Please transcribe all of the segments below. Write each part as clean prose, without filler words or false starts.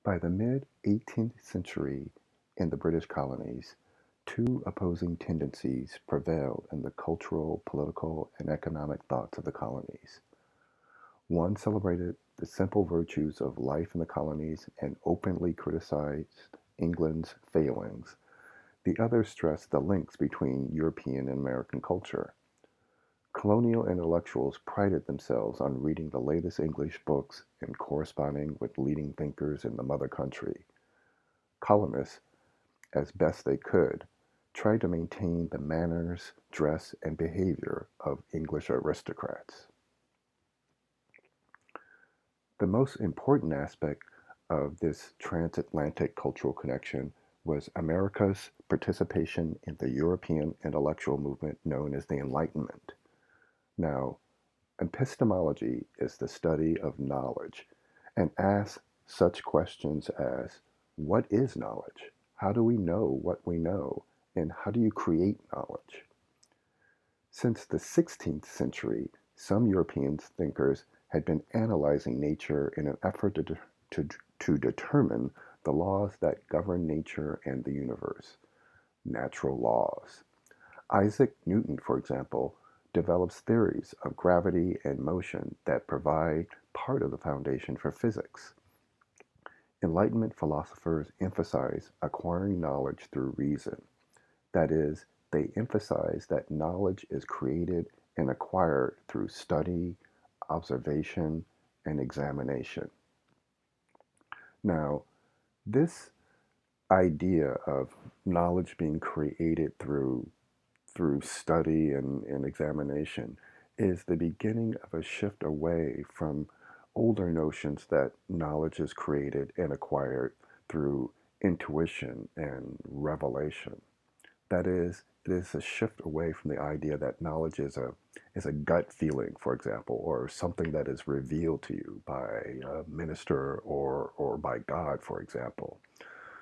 By the mid-18th century in the British colonies, two opposing tendencies prevailed in the cultural, political, and economic thoughts of the colonies. One celebrated the simple virtues of life in the colonies and openly criticized England's failings. The other stressed the links between European and American culture. Colonial intellectuals prided themselves on reading the latest English books and corresponding with leading thinkers in the mother country. Colonists, as best they could, tried to maintain the manners, dress, and behavior of English aristocrats. The most important aspect of this transatlantic cultural connection was America's participation in the European intellectual movement known as the Enlightenment. Now, epistemology is the study of knowledge and asks such questions as what is knowledge? How do we know what we know? And how do you create knowledge? Since the 16th century, some European thinkers had been analyzing nature in an effort to determine the laws that govern nature and the universe, natural laws. Isaac Newton, for example, develops theories of gravity and motion that provide part of the foundation for physics. Enlightenment philosophers emphasize acquiring knowledge through reason. That is, they emphasize that knowledge is created and acquired through study, observation, and examination. Now, this idea of knowledge being created through study and examination is the beginning of a shift away from older notions that knowledge is created and acquired through intuition and revelation. That is, it is a shift away from the idea that knowledge is a gut feeling, for example, or something that is revealed to you by a minister or by God, for example.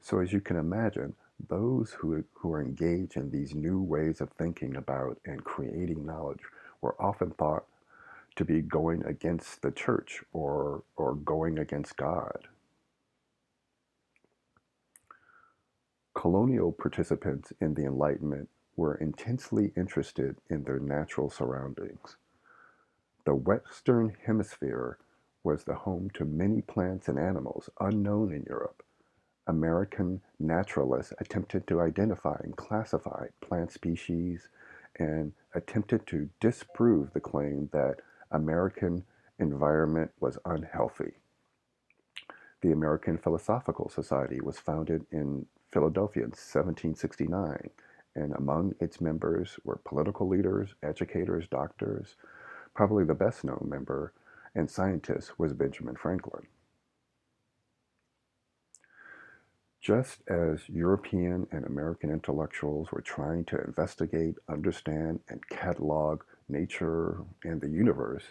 So as you can imagine, those who are engaged in these new ways of thinking about and creating knowledge were often thought to be going against the church or going against God. Colonial participants in the Enlightenment were intensely interested in their natural surroundings. The Western Hemisphere was the home to many plants and animals unknown in Europe. American naturalists attempted to identify and classify plant species and attempted to disprove the claim that American environment was unhealthy. The American Philosophical Society was founded in Philadelphia in 1769, and among its members were political leaders, educators, doctors. Probably the best known member and scientist was Benjamin Franklin. Just as European and American intellectuals were trying to investigate, understand, and catalog nature and the universe,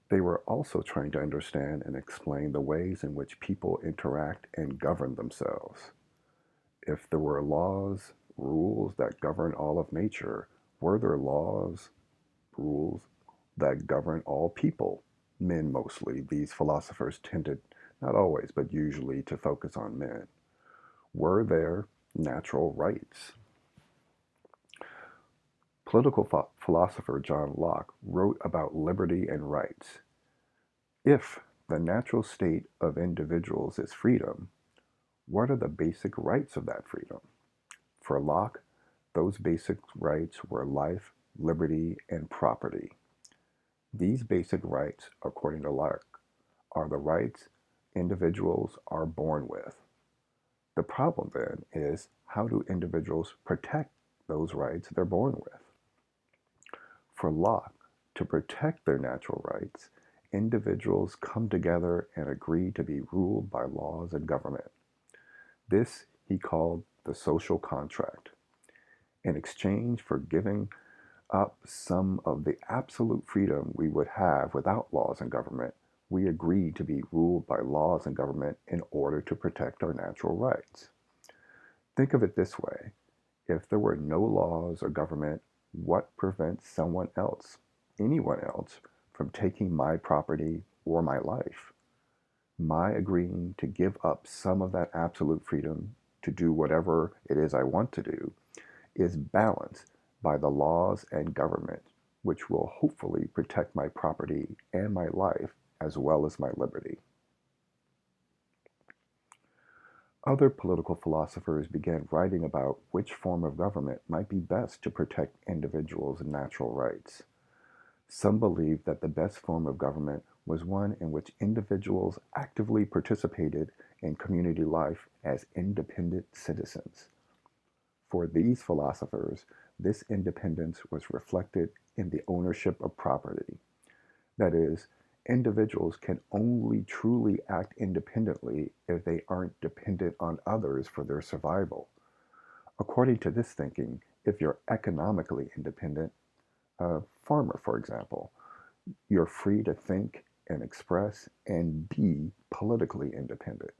they were also trying to understand and explain the ways in which people interact and govern themselves. If there were laws, rules that govern all of nature, were there laws, rules that govern all people? Men mostly. These philosophers tended, not always, but usually to focus on men. Were there natural rights? Political philosopher John Locke wrote about liberty and rights. If the natural state of individuals is freedom, what are the basic rights of that freedom? For Locke, those basic rights were life, liberty, and property. These basic rights, according to Locke, are the rights individuals are born with. The problem then is, how do individuals protect those rights they're born with? For Locke, to protect their natural rights, individuals come together and agree to be ruled by laws and government. This he called the social contract. In exchange for giving up some of the absolute freedom we would have without laws and government, we agreed to be ruled by laws and government in order to protect our natural rights. Think of it this way. If there were no laws or government, what prevents someone else, anyone else, from taking my property or my life? My agreeing to give up some of that absolute freedom to do whatever it is I want to do is balanced by the laws and government, which will hopefully protect my property and my life as well as my liberty. Other political philosophers began writing about which form of government might be best to protect individuals' natural rights. Some believed that the best form of government was one in which individuals actively participated in community life as independent citizens. For these philosophers, this independence was reflected in the ownership of property. That is, individuals can only truly act independently if they aren't dependent on others for their survival. According to this thinking, if you're economically independent, a farmer, for example, you're free to think and express and be politically independent.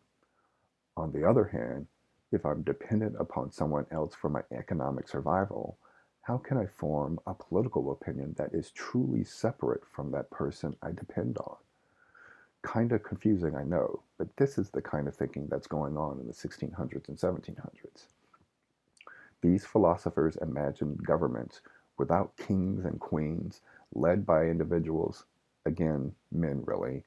On the other hand, if I'm dependent upon someone else for my economic survival, how can I form a political opinion that is truly separate from that person I depend on? Kind of confusing, I know, but this is the kind of thinking that's going on in the 1600s and 1700s. These philosophers imagined governments without kings and queens, led by individuals, again, men really,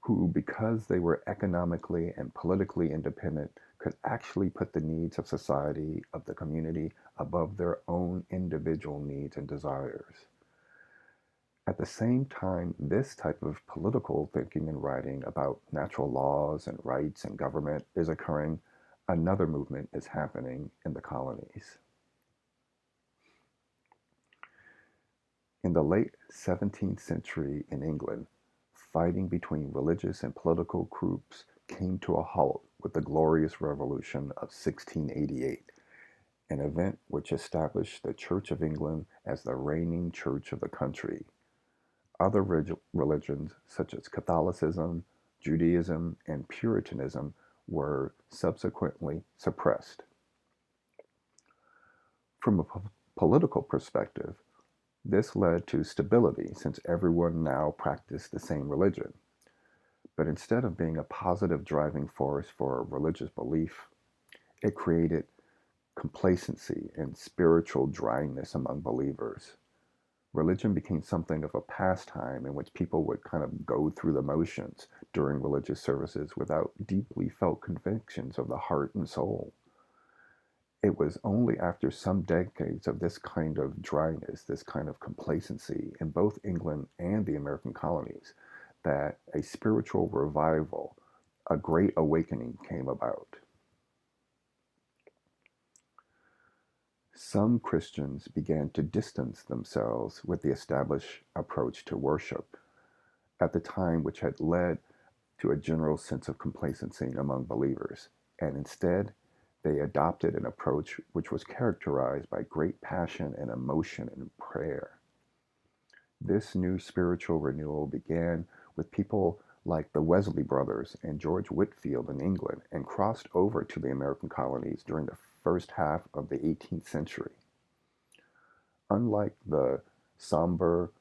who, because they were economically and politically independent, could actually put the needs of society, of the community, above their own individual needs and desires. At the same time, this type of political thinking and writing about natural laws and rights and government is occurring, another movement is happening in the colonies. In the late 17th century in England, fighting between religious and political groups came to a halt with the Glorious Revolution of 1688, an event which established the Church of England as the reigning church of the country. Other religions, such as Catholicism, Judaism, and Puritanism, were subsequently suppressed. From a political perspective, this led to stability since everyone now practiced the same religion. But instead of being a positive driving force for religious belief, it created complacency and spiritual dryness among believers. Religion became something of a pastime in which people would kind of go through the motions during religious services without deeply felt convictions of the heart and soul. It was only after some decades of this kind of dryness, this kind of complacency in both England and the American colonies, that a spiritual revival, a great awakening came about. Some Christians began to distance themselves with the established approach to worship at the time, which had led to a general sense of complacency among believers, and instead they adopted an approach which was characterized by great passion and emotion and prayer. This new spiritual renewal began with people like the Wesley brothers and George Whitefield in England and crossed over to the American colonies during the first half of the 18th century. Unlike the somber,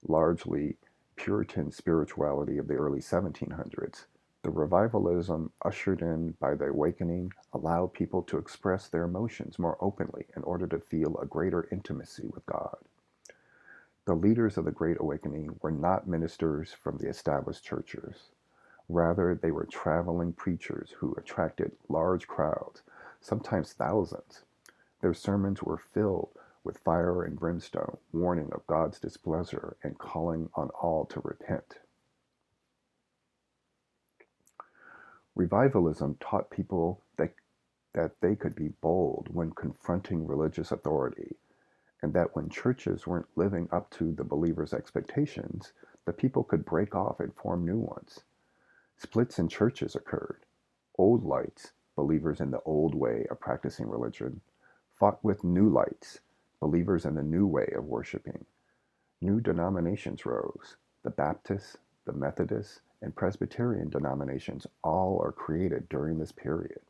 largely Puritan spirituality of the early 1700s, the revivalism ushered in by the awakening allowed people to express their emotions more openly in order to feel a greater intimacy with God. The leaders of the Great Awakening were not ministers from the established churches. Rather, they were traveling preachers who attracted large crowds, sometimes thousands. Their sermons were filled with fire and brimstone, warning of God's displeasure and calling on all to repent. Revivalism taught people that they could be bold when confronting religious authority, and that when churches weren't living up to the believers' expectations, the people could break off and form new ones. Splits in churches occurred. Old lights, believers in the old way of practicing religion, fought with new lights, believers in the new way of worshiping. New denominations rose. The Baptists, the Methodists, and Presbyterian denominations all are created during this period.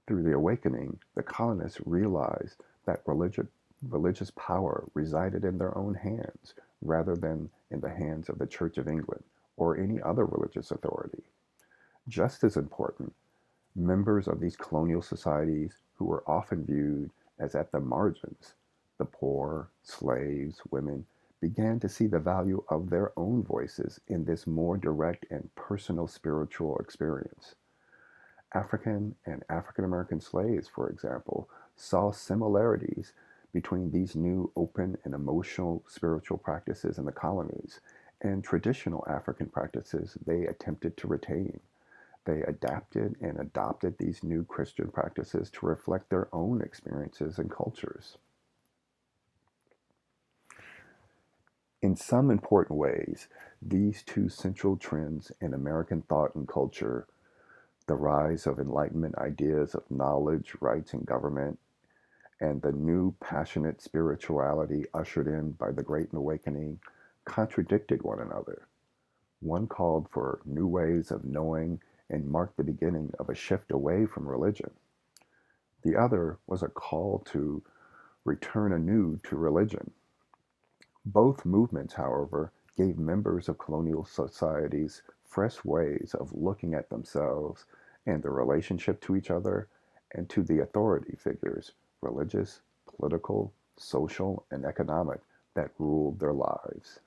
Through the awakening, the colonists realized that religious power resided in their own hands rather than in the hands of the Church of England or any other religious authority. Just as important, members of these colonial societies who were often viewed as at the margins, the poor, slaves, women, began to see the value of their own voices in this more direct and personal spiritual experience. African and African American slaves, for example, saw similarities between these new open and emotional spiritual practices in the colonies and traditional African practices they attempted to retain. They adapted and adopted these new Christian practices to reflect their own experiences and cultures. In some important ways, these two central trends in American thought and culture, the rise of Enlightenment ideas of knowledge, rights, and government, and the new passionate spirituality ushered in by the Great Awakening, contradicted one another. One called for new ways of knowing and marked the beginning of a shift away from religion. The other was a call to return anew to religion. Both movements, however, gave members of colonial societies fresh ways of looking at themselves and their relationship to each other and to the authority figures, religious, political, social, and economic, that ruled their lives.